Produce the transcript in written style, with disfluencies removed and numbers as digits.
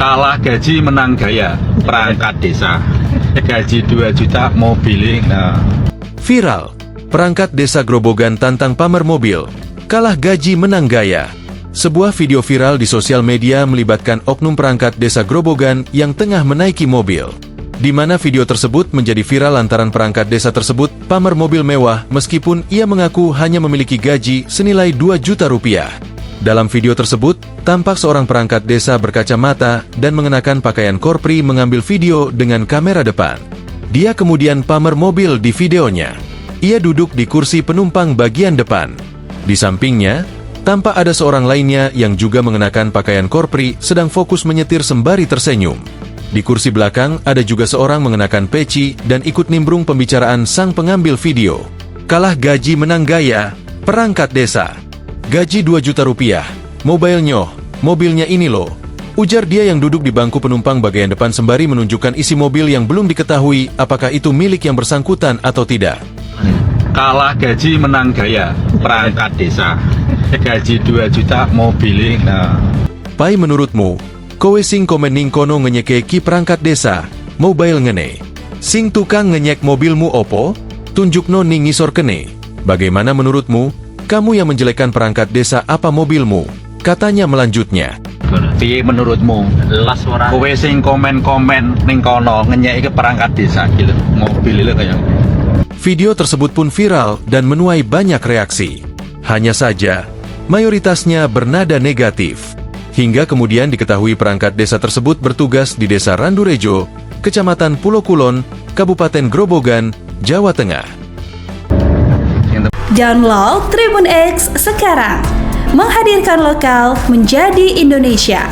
Kalah gaji menang gaya, perangkat desa. Gaji 2 juta mobil. Viral, perangkat desa Grobogan tantang pamer mobil, kalah gaji menang gaya. Sebuah video viral di sosial media melibatkan oknum perangkat desa Grobogan yang tengah menaiki mobil, di mana video tersebut menjadi viral lantaran perangkat desa tersebut pamer mobil mewah meskipun ia mengaku hanya memiliki gaji senilai 2 juta rupiah. Dalam video tersebut, tampak seorang perangkat desa berkacamata dan mengenakan pakaian korpri mengambil video dengan kamera depan. Dia kemudian pamer mobil di videonya. Ia duduk di kursi penumpang bagian depan. Di sampingnya, tampak ada seorang lainnya yang juga mengenakan pakaian korpri sedang fokus menyetir sembari tersenyum. Di kursi belakang ada juga seorang mengenakan peci dan ikut nimbrung pembicaraan sang pengambil video. Kalah gaji menang gaya, perangkat desa. Gaji 2 juta rupiah, mobile nyoh, mobilnya ini loh. Ujar dia yang duduk di bangku penumpang bagian depan sembari menunjukkan isi mobil yang belum diketahui apakah itu milik yang bersangkutan atau tidak. Kalah gaji menang gaya, perangkat desa. Gaji 2 juta mobil. Pai menurutmu, kowe sing komen ning kono ngenyekeki perangkat desa, mobile ngene. Sing tukang ngenyek mobilmu opo? Tunjukno ning ngisor kene. Bagaimana menurutmu? Kamu yang menjelekkan perangkat desa apa mobilmu? Katanya melanjutnya. Piye menurutmu? Kowe sing komen-komen ning kono ngenyeki perangkat desa gitu. Mobil itu kayak. Video tersebut pun viral dan menuai banyak reaksi. Hanya saja, mayoritasnya bernada negatif. Hingga kemudian diketahui perangkat desa tersebut bertugas di Desa Randurejo, Kecamatan Pulau Kulon, Kabupaten Grobogan, Jawa Tengah. Download Tribun X sekarang, menghadirkan lokal menjadi Indonesia.